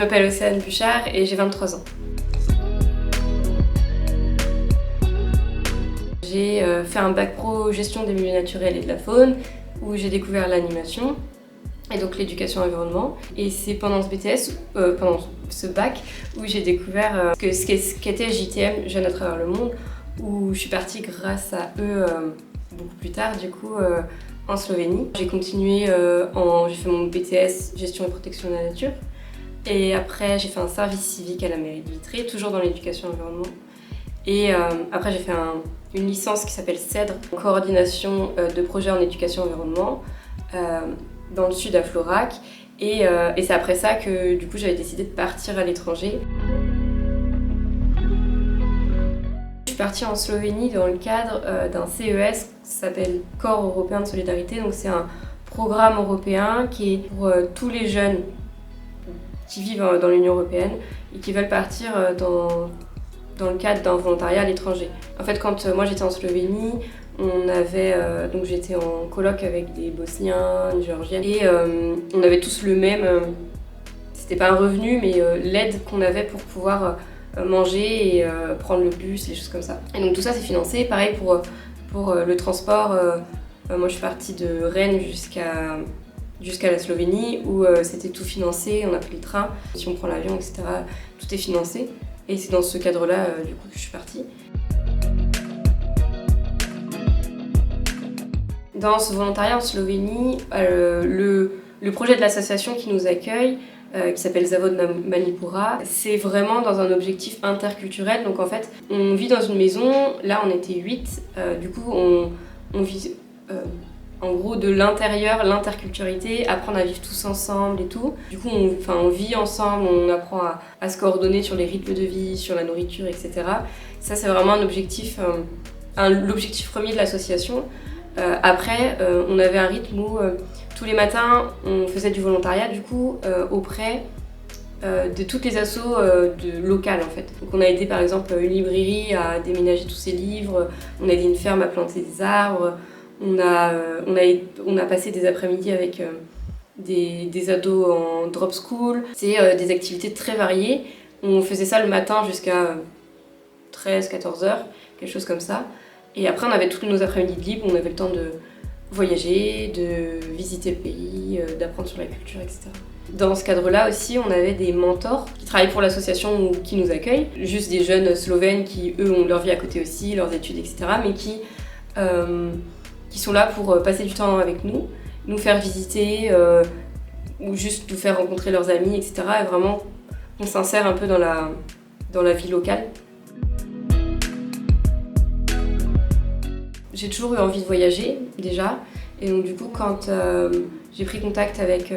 Je m'appelle Océane Buchard et j'ai 23 ans. J'ai fait un bac pro gestion des milieux naturels et de la faune où j'ai découvert l'animation et donc l'éducation environnement. Et c'est pendant ce BTS, pendant ce bac, où j'ai découvert ce qu'était JTM, Jeunes à travers le monde, où je suis partie grâce à eux beaucoup plus tard du coup en Slovénie. J'ai continué, j'ai fait mon BTS gestion et protection de la nature. Et après j'ai fait un service civique à la mairie de Vitré, toujours dans l'éducation environnement. Et après j'ai fait une licence qui s'appelle CEDRE, coordination de projets en éducation environnement, dans le sud à Florac. Et c'est après ça que du coup j'avais décidé de partir à l'étranger. Je suis partie en Slovénie dans le cadre d'un CES qui s'appelle Corps européen de solidarité. Donc c'est un programme européen qui est pour tous les jeunes qui vivent dans l'Union européenne et qui veulent partir dans le cadre d'un volontariat à l'étranger. En fait, quand moi j'étais en Slovénie, donc j'étais en coloc avec des Bosniens, une Géorgienne, et on avait tous le même, c'était pas un revenu, mais l'aide qu'on avait pour pouvoir manger et prendre le bus, les choses comme ça. Et donc tout ça c'est financé, pareil pour le transport. Moi je suis partie de Rennes jusqu'à la Slovénie où c'était tout financé, on a pris le train, si on prend l'avion, etc. Tout est financé. Et c'est dans ce cadre-là du coup que je suis partie. Dans ce volontariat en Slovénie, le projet de l'association qui nous accueille, qui s'appelle Zavod Manipura, c'est vraiment dans un objectif interculturel. Donc en fait, on vit dans une maison, là on était 8, du coup on vit en gros de l'intérieur, l'interculturalité, apprendre à vivre tous ensemble et tout. Du coup on vit ensemble, on apprend à se coordonner sur les rythmes de vie, sur la nourriture, etc. Ça c'est vraiment un objectif, l'objectif premier de l'association. Après, on avait un rythme où tous les matins, on faisait du volontariat du coup auprès de toutes les assos locales en fait. Donc on a aidé par exemple une librairie à déménager tous ses livres, on a aidé une ferme à planter des arbres, on a passé des après-midi avec des ados en drop school. C'est des activités très variées. On faisait ça le matin jusqu'à 13-14 heures, quelque chose comme ça. Et après, on avait tous nos après-midi de libre, on avait le temps de voyager, de visiter le pays, d'apprendre sur la culture, etc. Dans ce cadre-là aussi, on avait des mentors qui travaillent pour l'association ou qui nous accueillent. Juste des jeunes slovènes qui, eux, ont leur vie à côté aussi, leurs études, etc. Mais qui sont là pour passer du temps avec nous faire visiter, ou juste nous faire rencontrer leurs amis, etc. Et vraiment, on s'insère un peu dans la vie locale. J'ai toujours eu envie de voyager déjà, et donc du coup quand j'ai pris contact avec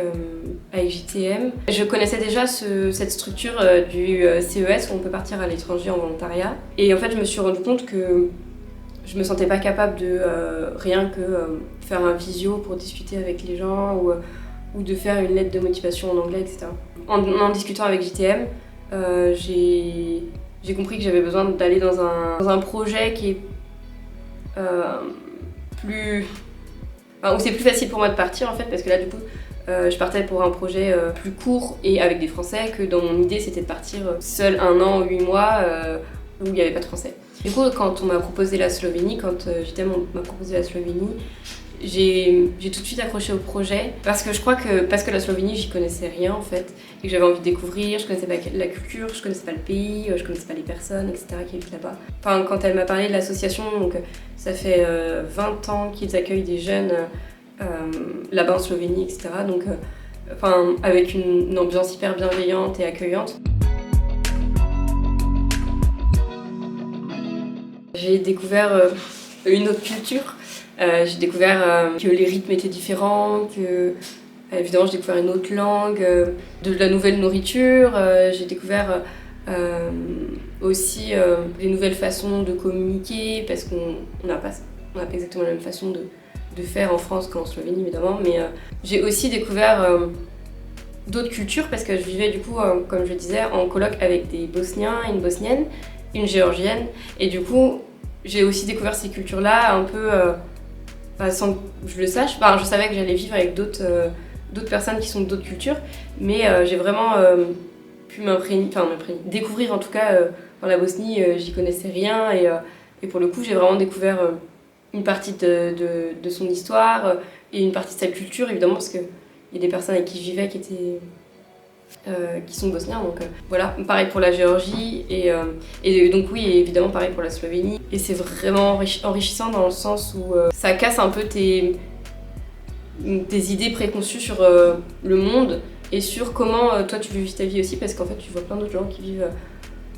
JTM, je connaissais déjà cette structure du CES où on peut partir à l'étranger en volontariat, et en fait je me suis rendu compte que je me sentais pas capable de rien que faire un visio pour discuter avec les gens ou de faire une lettre de motivation en anglais, etc. En discutant avec JTM, j'ai compris que j'avais besoin d'aller dans un projet qui est où c'est plus facile pour moi de partir en fait, parce que là du coup je partais pour un projet plus court et avec des Français, que dans mon idée c'était de partir seule 1 an ou 8 mois où il n'y avait pas de Français. Du coup quand on m'a proposé la Slovénie, m'a proposé la Slovénie, j'ai tout de suite accroché au projet parce que je crois que la Slovénie j'y connaissais rien en fait et que j'avais envie de découvrir. Je connaissais pas la culture, je connaissais pas le pays, je connaissais pas les personnes, etc. qui habitent là-bas. Enfin, quand elle m'a parlé de l'association, donc ça fait 20 ans qu'ils accueillent des jeunes là-bas en Slovénie, etc. Donc avec une ambiance hyper bienveillante et accueillante. J'ai découvert une autre culture. J'ai découvert que les rythmes étaient différents, que évidemment j'ai découvert une autre langue, de la nouvelle nourriture. J'ai découvert aussi des nouvelles façons de communiquer, parce qu'on n'a pas exactement la même façon de faire en France qu'en Slovénie évidemment, mais j'ai aussi découvert d'autres cultures parce que je vivais du coup, comme je disais, en coloc avec des Bosniens, une Bosnienne, une Géorgienne, et du coup j'ai aussi découvert ces cultures-là un peu sans que je le sache. Je savais que j'allais vivre avec d'autres personnes qui sont d'autres cultures, mais j'ai vraiment pu découvrir en tout cas dans la Bosnie, j'y connaissais rien et pour le coup j'ai vraiment découvert une partie de son histoire et une partie de sa culture évidemment parce qu'il y a des personnes avec qui je vivais qui sont bosniens, donc voilà, pareil pour la Géorgie et donc oui, évidemment pareil pour la Slovénie. Et c'est vraiment enrichissant dans le sens où ça casse un peu tes idées préconçues sur le monde et sur comment toi tu vis ta vie aussi, parce qu'en fait tu vois plein d'autres gens qui vivent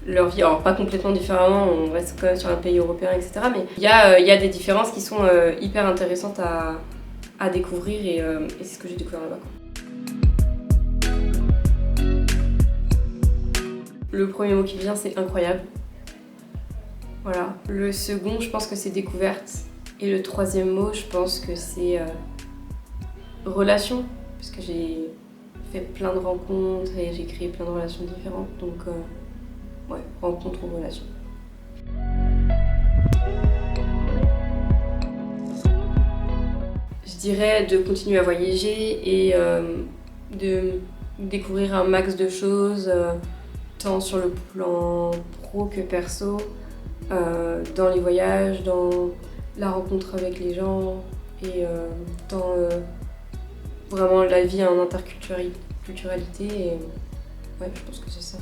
leur vie, alors pas complètement différemment, on reste quand même sur un pays européen, etc. Mais il y a des différences qui sont hyper intéressantes à découvrir et c'est ce que j'ai découvert là-bas. Le premier mot qui me vient, c'est incroyable. Voilà. Le second, je pense que c'est découverte. Et le troisième mot, je pense que c'est relation. Parce que j'ai fait plein de rencontres et j'ai créé plein de relations différentes. Donc, ouais, rencontre ou relation. Je dirais de continuer à voyager et de découvrir un max de choses. Tant sur le plan pro que perso, dans les voyages, dans la rencontre avec les gens et dans vraiment la vie en interculturalité. Et ouais, je pense que c'est ça.